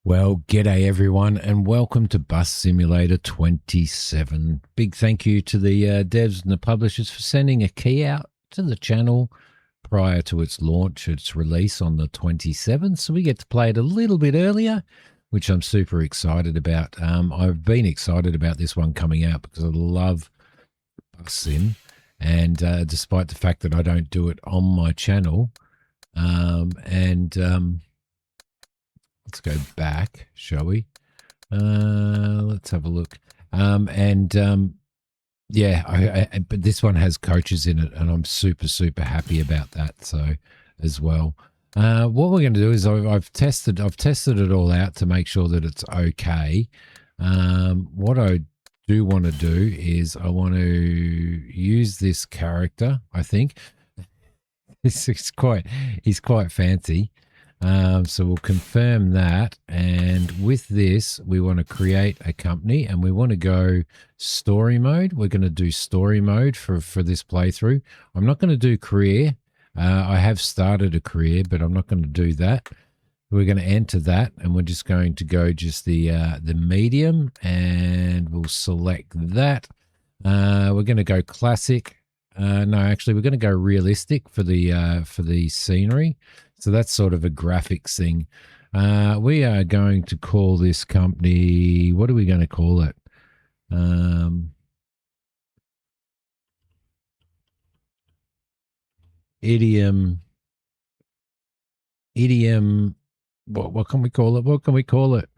Well, g'day everyone, and welcome to Bus Simulator 27. Big thank you to the devs and the publishers for sending a key out to the channel prior to its launch, its release on the 27th. So we get to play it a little bit earlier, which I'm super excited about. I've been excited about this one coming out because I love Bus Sim, and despite the fact that I don't do it on my channel, let's go back, shall we? Let's have a look. Yeah, but this one has coaches in it, and I'm super happy about that. So, as well, what we're going to do is I've tested it all out to make sure that it's okay. What I do want to do is I want to use this character. I think he's quite fancy. So we'll confirm that, and with this we want to create a company and we want to go story mode. We're going to do story mode for this playthrough. I'm not going to do career. I have started a career, but I'm not going to do that. We're going to enter that, and we're just going to go just the medium, and we'll select that. We're going to go classic. No, actually we're going to go realistic for the scenery. So that's sort of a graphics thing. We are going to call this company, what are we going to call it? Idiom, what can we call it? What can we call it?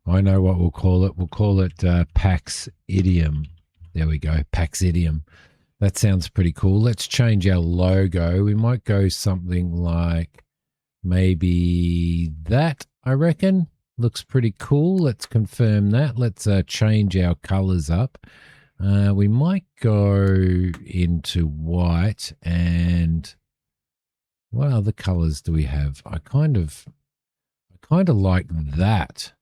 I know what we'll call it. We'll call it Pax Idiom. There we go, Pax Idiom. That sounds pretty cool. Let's change our logo. We might go something like maybe that, I reckon. Looks pretty cool. Let's confirm that. Let's change our colors up. We might go into white, and what other colors do we have? I kind of like that.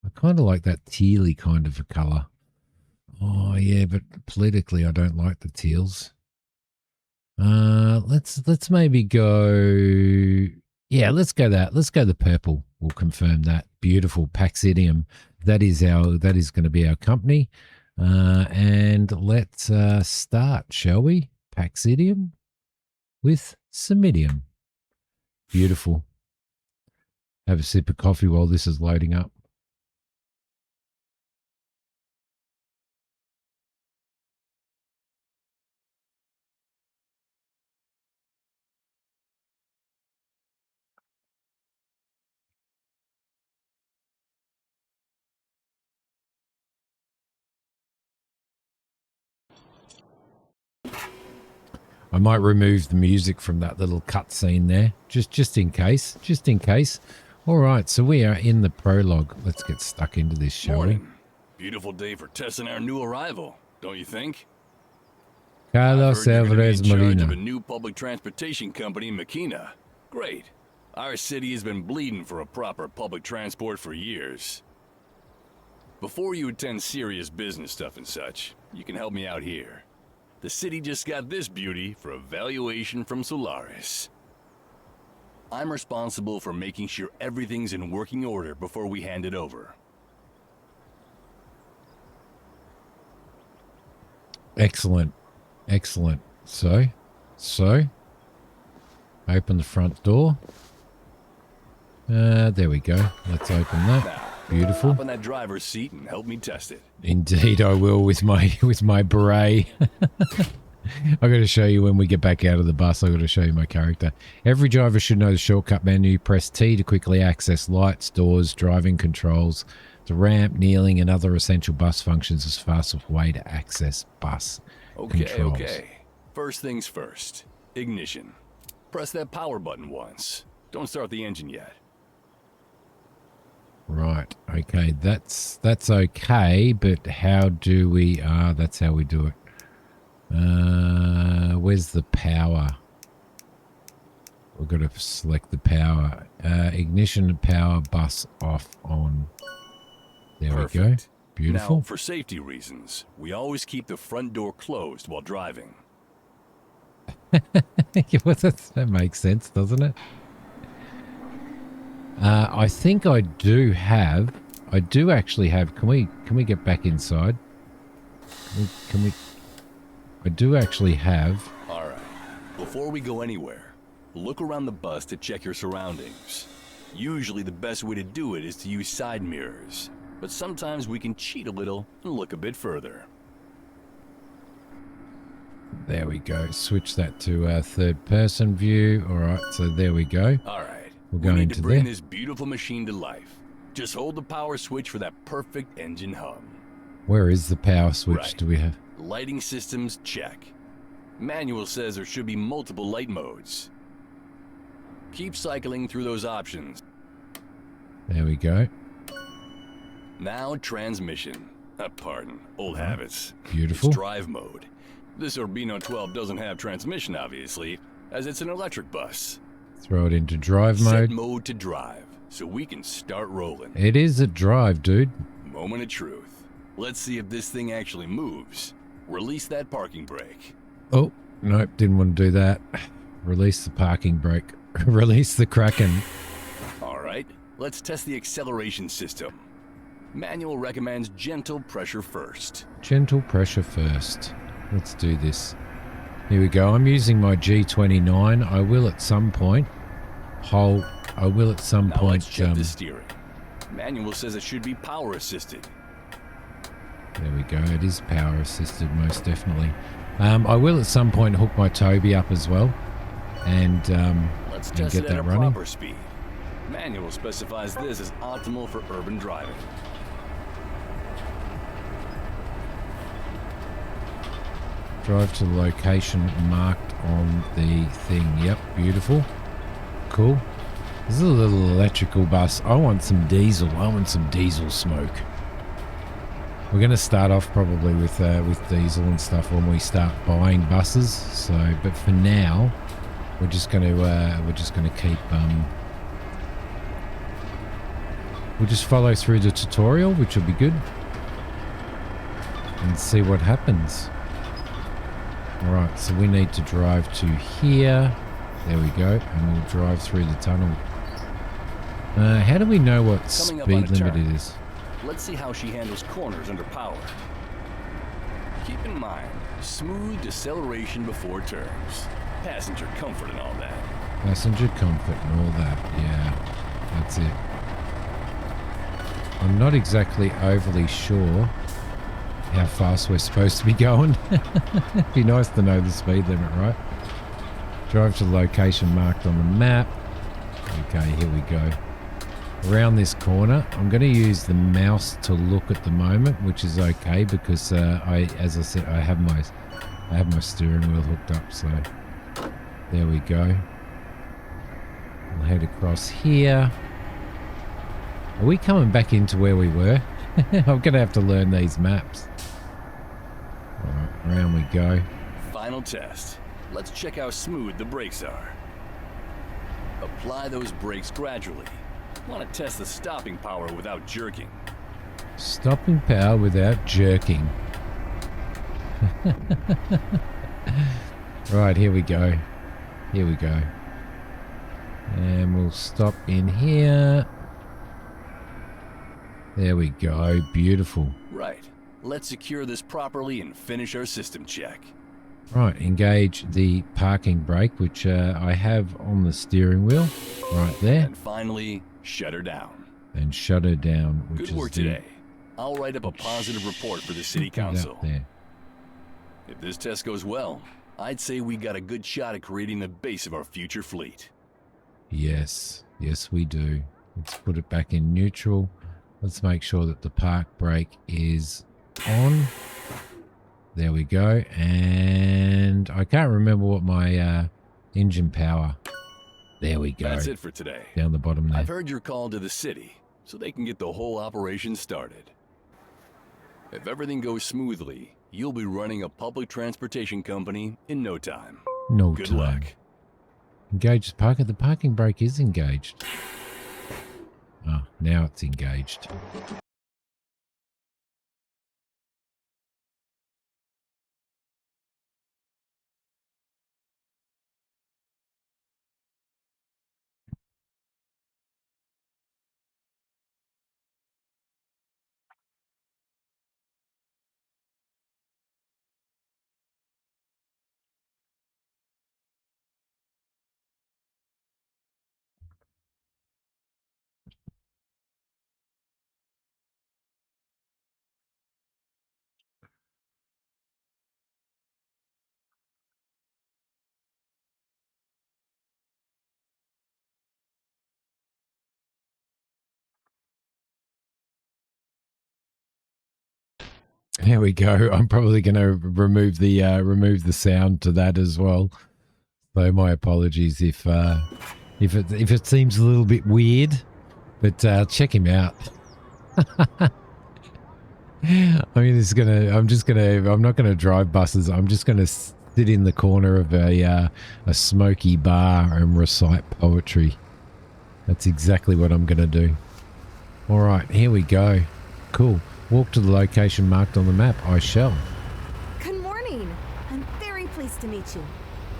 I kind of like that tealy kind of a color. Oh yeah, but politically I don't like the teals. Let's maybe go. Yeah, let's go that. Let's go the purple. We'll confirm that. Beautiful Paxidium. That is going to be our company. And let's start, shall we? Paxidium with Simidium. Beautiful. Have a sip of coffee while this is loading up. I might remove the music from that little cutscene there, just in case, All right, so we are in the prologue. Let's get stuck into this, shall we? Beautiful day for testing our new arrival, don't you think? Carlos Alvarez Molina. Of a new public transportation company in Mequina. Great. Our city has been bleeding for a proper public transport for years. Before you attend serious business stuff and such, you can help me out here. The city just got this beauty for evaluation from Solaris. I'm responsible for making sure everything's in working order before we hand it over. Excellent. So, open the front door. There we go. Let's open that. Now, beautiful. Hop on that driver's seat and help me test it. Indeed, I will with my beret. I got to show you when we get back out of the bus. I got to show you my character. Every driver should know the shortcut menu. Press T to quickly access lights, doors, driving controls, the ramp, kneeling, and other essential bus functions as fastest way to access bus controls. Okay. First things first. Ignition. Press that power button once. Don't start the engine yet. Right. Okay. That's okay. But how do we? That's how we do it. Where's the power? We've got to select the power. Ignition, power, bus off, on. There Perfect. We go. Beautiful. Now, for safety reasons, we always keep the front door closed while driving. Yeah, well, that makes sense, doesn't it? I think I do actually have, can we get back inside? Can we, I do actually have. All right. Before we go anywhere, look around the bus to check your surroundings. Usually the best way to do it is to use side mirrors, but sometimes we can cheat a little and look a bit further. There we go. Switch that to third person view. All right, so there we go. All right. We're We going need to to bring there. this beautiful machine to life. Just hold the power switch for that perfect engine hum. Where is the power switch? Right. Do we have? Lighting systems, check. Manual says there should be multiple light modes. Keep cycling through those options. There we go. Now transmission. Pardon, old habits. Beautiful. It's drive mode. This Urbino 12 doesn't have transmission, obviously, as it's an electric bus. Throw it into drive Set mode. mode to drive, so we can start rolling. It is a drive, dude. Moment of truth. Let's see if this thing actually moves. Release that parking brake. Oh, nope, didn't want to do that. Release the parking brake. Release the Kraken. All right, let's test the acceleration system. Manual recommends gentle pressure first. Gentle pressure first. Let's do this. Here we go. I'm using my G29. I will at some point. Now let's check the steering. Manual says it should be power assisted. There we go. It is power assisted, most definitely. I will at some point hook my Toby up as well, and Let's and test get it at that a running. proper speed. Manual specifies this as optimal for urban driving. Drive to the location marked on the thing. Yep, beautiful. Cool. This is a little electrical bus. I want some diesel. I want some diesel smoke. We're going to start off probably with diesel and stuff when we start buying buses. So, but for now, we're just going to keep we'll just follow through the tutorial, which will be good, and see what happens. All right, so we need to drive to here. There we go, and we'll drive through the tunnel. How do we know what Coming up speed on a limit turn. it is? Let's see how she handles corners under power. Keep in mind, smooth deceleration before turns. Passenger comfort and all that. Passenger comfort and all that. Yeah, that's it. I'm not exactly overly sure how fast we're supposed to be going. It'd be nice to know the speed limit, right? Drive to the location marked on the map. Okay, here we go. Around this corner, I'm going to use the mouse to look at the moment, which is okay because as I said, I have my steering wheel hooked up. So there we go. I'll head across here. Are we coming back into where we were? I'm going to have to learn these maps. All right, around we go. Final test. Let's check how smooth the brakes are. Apply those brakes gradually. Want to test the stopping power without jerking. Stopping power without jerking. Right, here we go. Here we go. And we'll stop in here. There we go. Beautiful. Right. Let's secure this properly and finish our system check. Right, engage the parking brake, which I have on the steering wheel. Right there. And finally, shut her down. And shut her down, which Good work is the, today. I'll write up a positive report for the city council. Up there. If this test goes well, I'd say we got a good shot at creating the base of our future fleet. Yes, yes we do. Let's put it back in neutral. Let's make sure that the park brake is on. There we go. And I can't remember what my engine power. There we go. That's it for today. Down the bottom there. I've heard your call to the city, so they can get the whole operation started. If everything goes smoothly, you'll be running a public transportation company in no time. No Good time. luck. Engage the parking. The parking brake is engaged. Oh, now it's engaged. There we go. I'm probably going to remove the sound to that as well. So my apologies if it seems a little bit weird, but check him out. I'm not gonna drive buses. I'm just gonna sit in the corner of a smoky bar and recite poetry. That's exactly what I'm gonna do. All right, here we go. Cool. Walk to the location marked on the map. I shall. Good morning. I'm very pleased to meet you.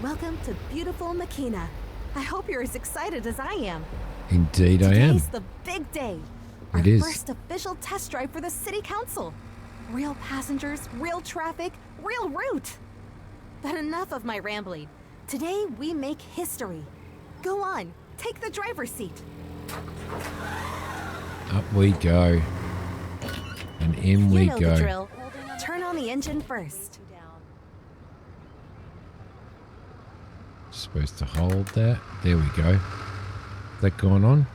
Welcome to beautiful Mequina. I hope you're as excited as I am. Indeed, I am. Today's the big day. It is. Our first official test drive for the city council. Real passengers, real traffic, real route. But enough of my rambling. Today we make history. Go on, take the driver's seat. Up we go. And in we You know go. the drill. Turn on the engine first. Supposed to hold that. There we go. Is that going on?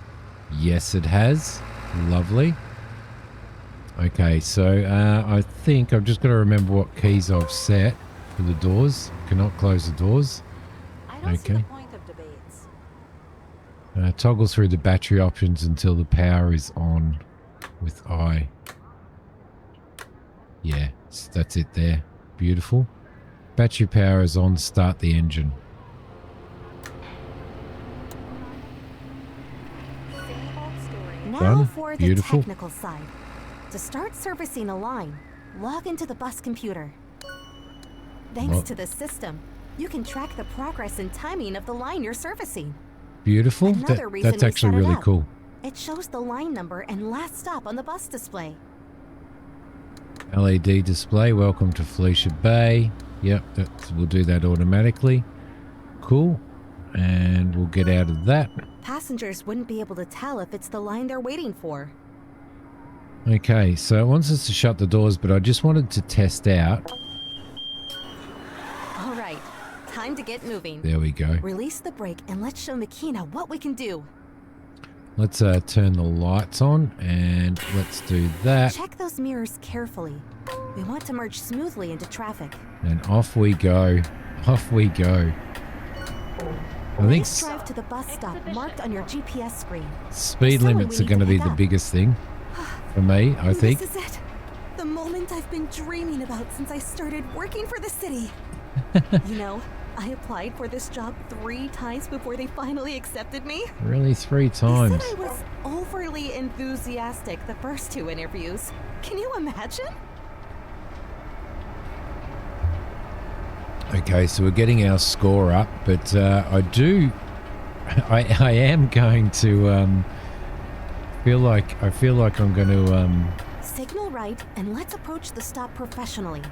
Yes, it has. Lovely. Okay, so I think I've just got to remember what keys I've set for the doors. Cannot close the doors. I don't see the point of debates. Toggle through the battery options until the power is on with I. Yeah, that's it there. Beautiful. Battery power is on. Start the engine. Now Done. for the Beautiful. technical side. To start servicing a line, log into the bus computer. Thanks to this system, you can track the progress and timing of the line you're servicing. Beautiful. Another reason That's we actually set it really up. cool. It shows the line number and last stop on the bus display. LED display. Welcome to Felicia Bay. Yep, we'll do that automatically. Cool. And we'll get out of that. Passengers wouldn't be able to tell if it's the line they're waiting for. Okay, so it wants us to shut the doors, but I just wanted to test out. All right, time to get moving. There we go. Release the brake and let's show Mequina what we can do. Let's turn the lights on and let's do that. Check those mirrors carefully. We want to merge smoothly into traffic. And off we go. Off we go. I think Please drive to the bus stop marked on your GPS screen. speed Someone limits we are need going to to be pick the up. biggest thing for me, I think. This is it. The moment I've been dreaming about since I started working for the city. You know, I applied for this job 3 times before they finally accepted me. Really, 3 They times. said I was overly enthusiastic the first 2 interviews. Can you imagine? Okay, so we're getting our score up, but I am going to feel like I'm going to Signal right and let's approach the stop professionally.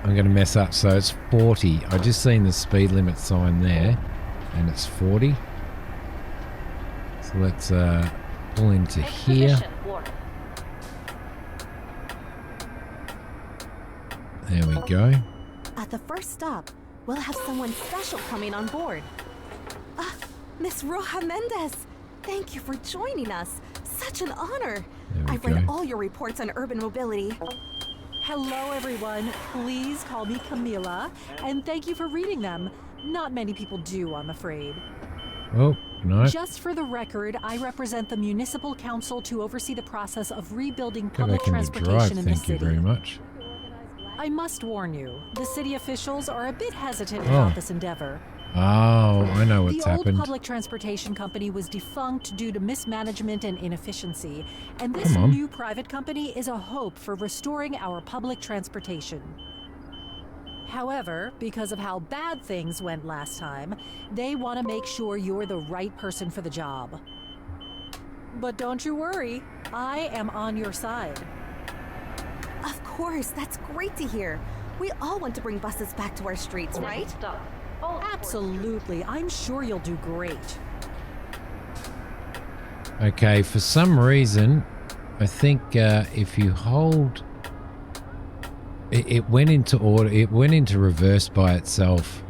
I'm going to mess up. So it's 40. I just seen the speed limit sign there, and it's 40. So let's pull into here. There we go. At the first stop, we'll have someone special coming on board. Ah, Miss Roja Mendez. Thank you for joining us. Such an honor. There we I've read go. all your reports on urban mobility. Hello, everyone. Please call me Camila, and thank you for reading them. Not many people do, I'm afraid. Oh, no. Just for the record, I represent the Municipal Council to oversee the process of rebuilding Go public back into transportation drive. in the Thank you city. very much. I must warn you, the city officials are a bit hesitant Oh. about this endeavor. Oh, I know what's The old happened. public transportation company was defunct due to mismanagement and inefficiency, and this Come on. new private company is a hope for restoring our public transportation. However, because of how bad things went last time, they want to make sure you're the right person for the job. But don't you worry, I am on your side. Of course, that's great to hear. We all want to bring buses back to our streets, right? Absolutely, I'm sure you'll do great. Okay, for some reason, I think if you hold, it went into order. It went into reverse by itself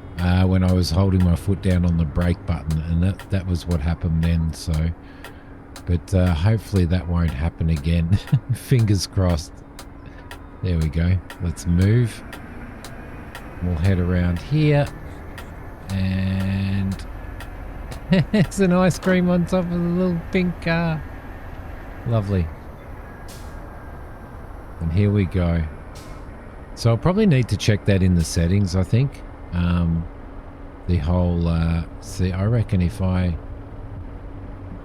when I was holding my foot down on the brake button, and that was what happened then. So, but hopefully that won't happen again. Fingers crossed. There we go. Let's move. We'll head around here. And it's an ice cream on top of the little pink car. Lovely. And here we go. So I'll probably need to check that in the settings, I think. The whole, see, I reckon if I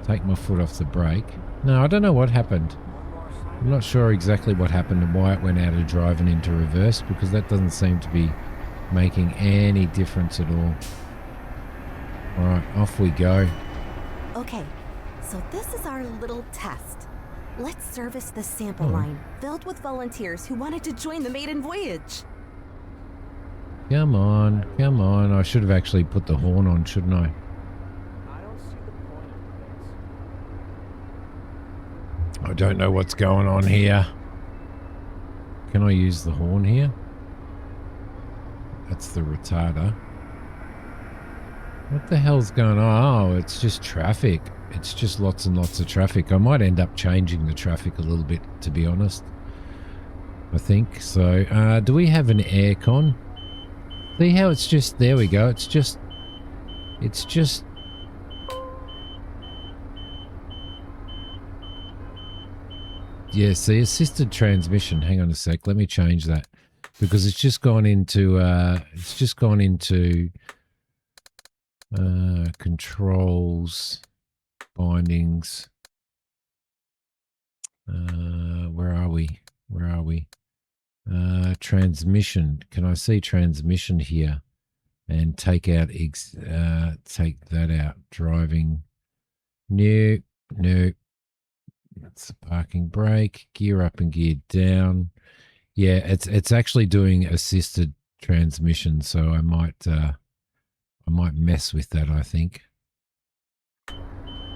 take my foot off the brake. No, I don't know what happened. I'm not sure exactly what happened and why it went out of drive and into reverse, because that doesn't seem to be making any difference at all. All right, off we go. Okay, so this is our little test. Let's service the sample line filled with volunteers who wanted to join the maiden voyage. Come on, come on. I should have actually put the horn on, shouldn't I? I don't see the point of this. I don't know what's going on here. Can I use the horn here? That's the retarder. What the hell's going on? Oh, it's just traffic. It's just lots and lots of traffic. I might end up changing the traffic a little bit, to be honest. I think. So, do we have an aircon? See how it's just, there we go. It's just, yeah, see, assisted transmission. Hang on a sec. Let me change that because it's just gone into, controls, bindings. Where are we? Transmission. Can I see transmission here and take out take that out? Driving. Nope. That's the parking brake. Gear up and gear down. Yeah, it's actually doing assisted transmission, so I might mess with that, I think.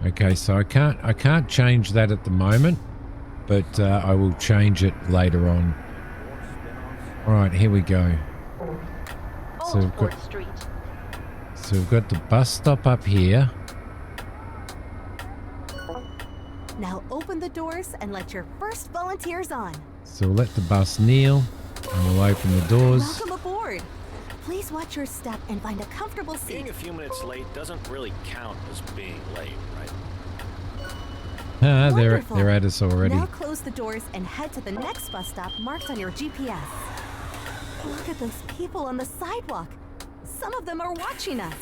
Okay, so I can't change that at the moment, but I will change it later on. All right, here we go. So we've got the bus stop up here. Now open the doors and let your first volunteers on. So we'll let the bus kneel and we'll open the doors. Welcome aboard. Please watch your step and find a comfortable seat. Being a few minutes late doesn't really count as being late, right? Ah, Wonderful. they're at us already. Now close the doors and head to the next bus stop marked on your GPS. Look at those people on the sidewalk. Some of them are watching us.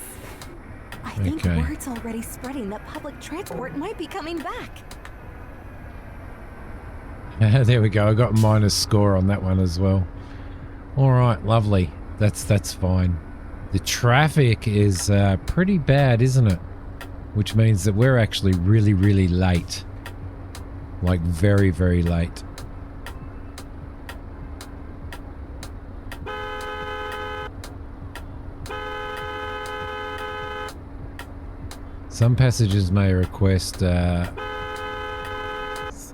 I think Okay. word's already spreading that public transport might be coming back. There we go. I got a minus score on that one as well. All right, lovely. That's fine. The traffic is pretty bad, isn't it? Which means that we're actually really, really late. Like very, very late. Some passengers may request for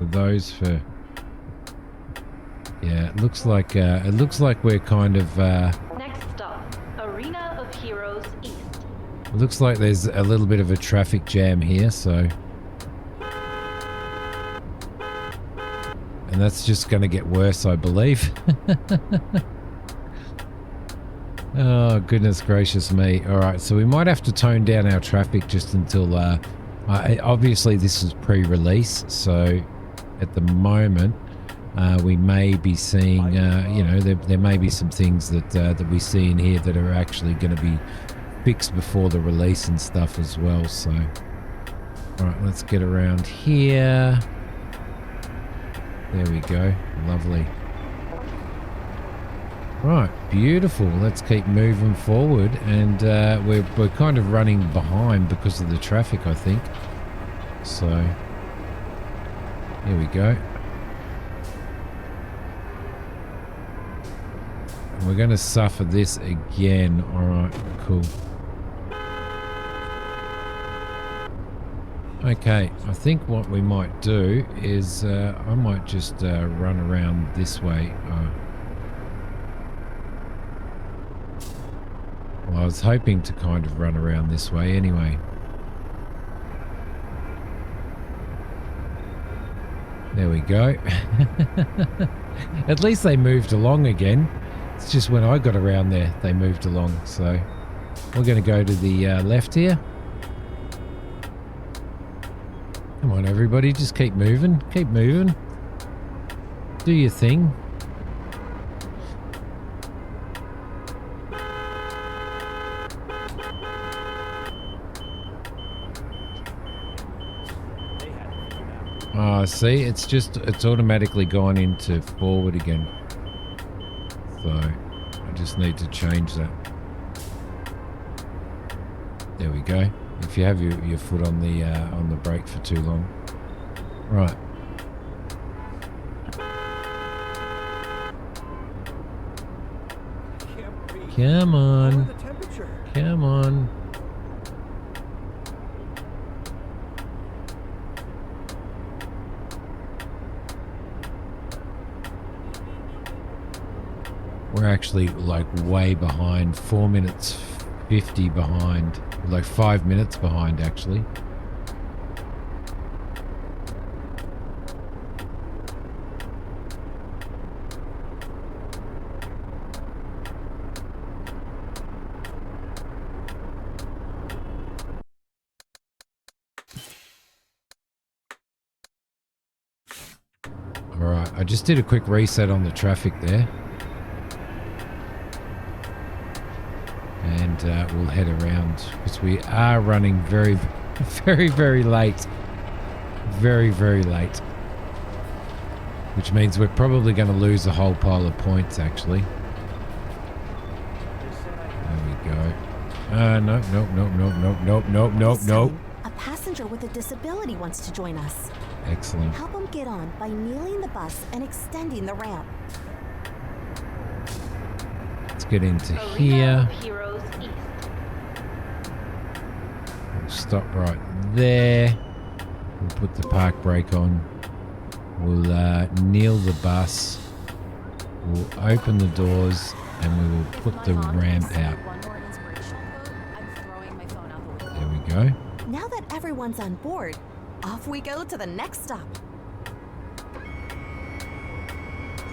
those for. Yeah, it looks like we're kind of. Next stop, Arena of Heroes East. It looks like there's a little bit of a traffic jam here, so. And that's just going to get worse, I believe. Oh, goodness gracious me. All right, so we might have to tone down our traffic just until... obviously, this is pre-release, so at the moment, we may be seeing... there may be some things that we see in here that are actually going to be fixed before the release and stuff as well, so... All right, let's get around here. There we go. Lovely. Right, beautiful. Let's keep moving forward, and we're kind of running behind because of the traffic, I think. So, here we go. And we're going to suffer this again. All right, cool. Okay, I think what we might do is I might just run around this way. Well, I was hoping to kind of run around this way anyway. There we go. At least they moved along again. It's just when I got around there, they moved along. So we're going to go to the left here. Come on, everybody. Just keep moving. Keep moving. Do your thing. Oh, see, it's automatically gone into forward again. So I just need to change that. There we go. If you have your foot on the brake for too long. Right. Come on. Come on. We're actually like way behind, 4 minutes 50 behind, like 5 minutes behind actually. All right, I just did a quick reset on the traffic there. And we'll head around because we are running very, very late. Very, very late. Which means we're probably going to lose a whole pile of points, actually. There we go. No. A passenger with a disability wants to join us. Excellent. Help him get on by kneeling the bus and extending the ramp. Let's get into Arena here. of Heroes East. We'll stop right there. We'll put the park brake on. We'll kneel the bus. We'll open the doors and we will put the ramp out. There we go. Now that everyone's on board, off we go to the next stop.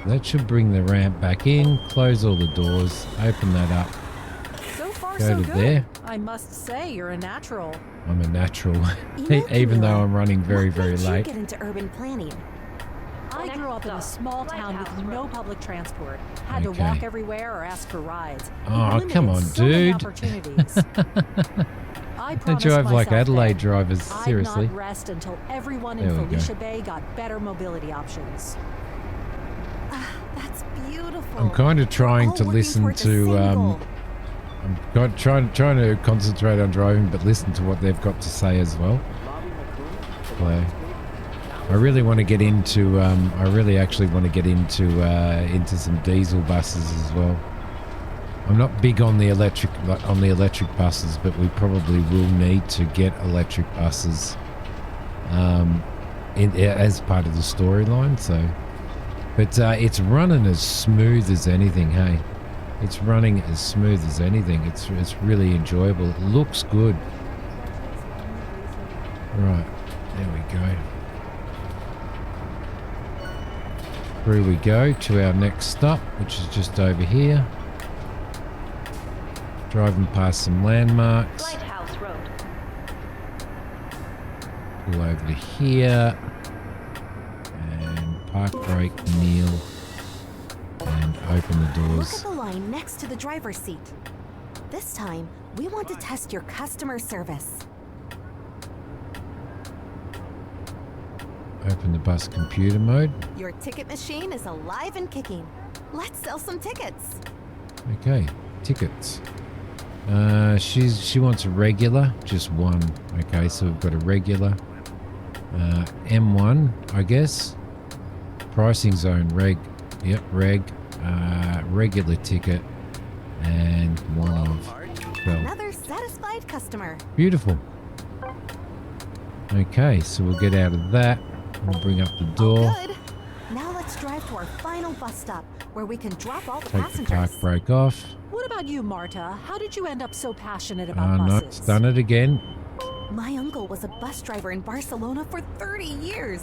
That should bring the ramp back in, close all the doors, open that up. So far, Go so to good. there. I must say, you're a natural. I'm a natural, You know, even though Camilla, I'm running very, what very made you late. get into urban planning? I grew up in a small town with no public transport. Had to Okay. walk everywhere or ask for rides. Oh, Limited come on, so many dude. opportunities. I They promised drive like myself Adelaide that drivers, seriously. I'd not rest until everyone in There we go. Felicia Bay got better mobility options. That's beautiful. I'm kind of trying All to working listen toward the to, same goal. I'm trying to concentrate on driving, but listen to what they've got to say as well. So, I really want to get into, I really actually want to get into some diesel buses as well. I'm not big on the electric buses, but we probably will need to get electric buses as part of the storyline. So, but it's running as smooth as anything. Hey, it's running as smooth as anything. It's really enjoyable. It looks good. Right, there we go. Through we go to our next stop, which is just over here. Driving past some landmarks. Lighthouse Road. Pull over to here. And park brake, kneel. And open the Look at doors. the line next to the driver's seat. This time, we want to test your customer service. Open the bus computer mode. Your ticket machine is alive and kicking. Let's sell some tickets. Okay, tickets. She wants a regular, just one. Okay, so we've got a regular. M1, I guess. Pricing zone, reg. Yep, reg. Regular ticket. And one off. So, Another satisfied customer. beautiful. Okay, so we'll get out of that. We'll bring up the door. Good. Now let's drive to our final bus stop, where we can drop all the Take the passengers. park brake off. What about you, Marta? How did you end up so passionate about buses? Not done it again. My uncle was a bus driver in Barcelona for 30 years.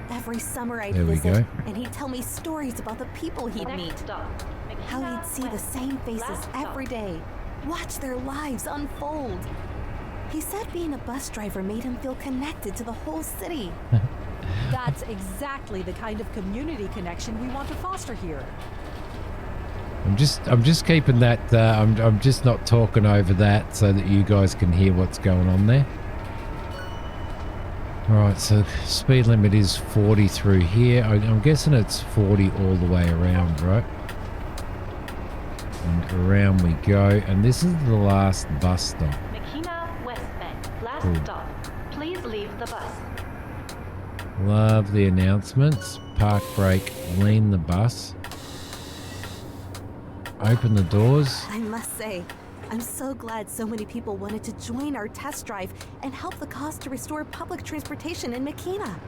Every summer I'd There we visit, go. and he'd tell me stories about the people he'd Next meet. stop, How Mequina he'd see the West. same faces Last stop. every day, watch their lives unfold. He said being a bus driver made him feel connected to the whole city. That's exactly the kind of community connection we want to foster here. I'm just keeping that. I'm just not talking over that so that you guys can hear what's going on there. All right, so speed limit is 40 through here. I'm guessing it's 40 all the way around, right? And around we go. And this is the last bus stop. Mequina West Bend. Last Cool. stop. Please leave the bus. Love the announcements. Park brake, lean the bus. Open the doors. I must say, I'm so glad so many people wanted to join our test drive and help the cause to restore public transportation in Mequina.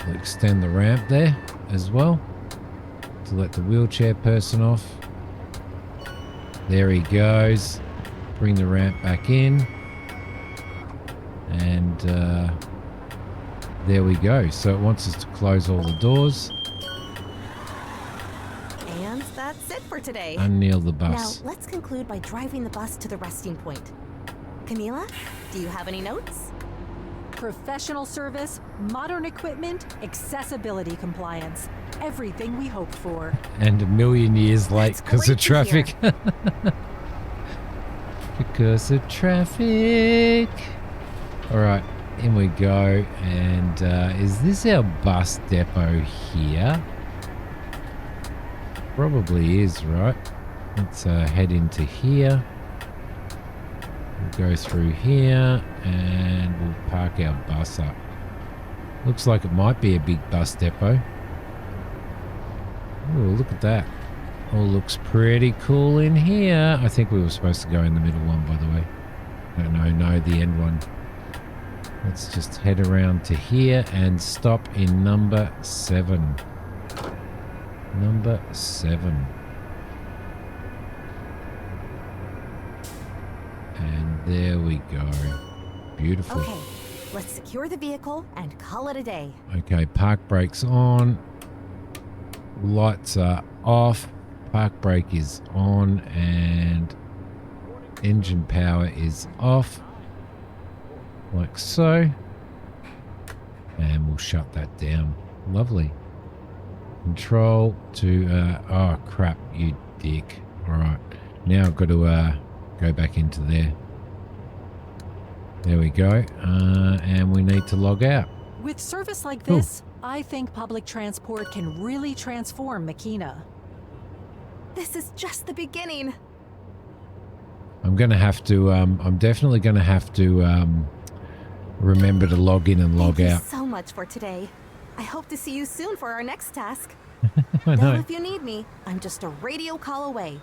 We'll extend the ramp there as well to let the wheelchair person off. There he goes. Bring the ramp back in. And there we go. So it wants us to close all the doors. And that's it for today. Unkneel the Now, bus. let's conclude by driving the bus to the resting point. Camila, do you have any notes? Professional service, modern equipment, accessibility compliance. Everything we hoped for. And a million years late That's because of great to traffic. Because of traffic. All right, in we go. And is this our bus depot here? Probably is, right? Let's head into here. We'll go through here and we'll park our bus up. Looks like it might be a big bus depot. Oh, look at that. All looks pretty cool in here. I think we were supposed to go in the middle one, by the way. No, the end one. Let's just head around to here and stop in number 7. Number 7. And there we go. Beautiful. Okay, let's secure the vehicle and call it a day. Okay, park brakes on. Lights are off. Park brake is on and engine power is off. Like so. And we'll shut that down. Lovely. Control to, oh crap, you dick. Alright, now I've got to go back into there. There we go. And we need to log out. With service like Cool. this, I think public transport can really transform Mequina. This is just the beginning. I'm going to have to, I'm definitely going to have to remember to log in and log Thank out. you so much for today. I hope to see you soon for our next task. I Though know. if you need me, I'm just a radio call away.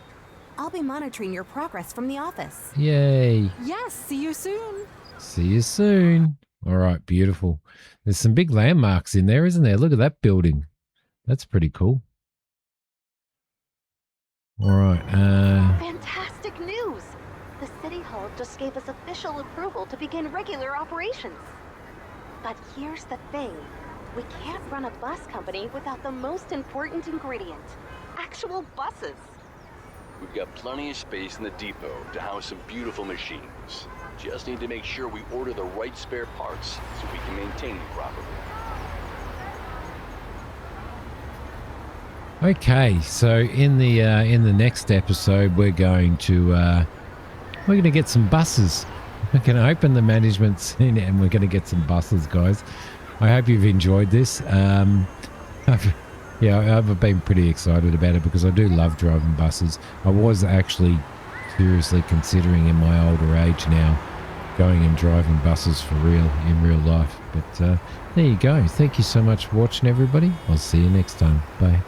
I'll be monitoring your progress from the office. Yay. Yes, see you soon. See you soon. All right, beautiful. There's some big landmarks in there, isn't there? Look at that building. That's pretty cool. All right. Fantastic news! The City Hall just gave us official approval to begin regular operations. But here's the thing. We can't run a bus company without the most important ingredient. Actual buses. We've got plenty of space in the depot to house some beautiful machines. Just need to make sure we order the right spare parts so we can maintain them properly. Okay, so in the next episode, we're going to get some buses. We're going to open the management scene and we're going to get some buses, guys. I hope you've enjoyed this. I've been pretty excited about it because I do love driving buses. I was actually seriously considering in my older age now going and driving buses for real, in real life. But there you go. Thank you so much for watching, everybody. I'll see you next time. Bye.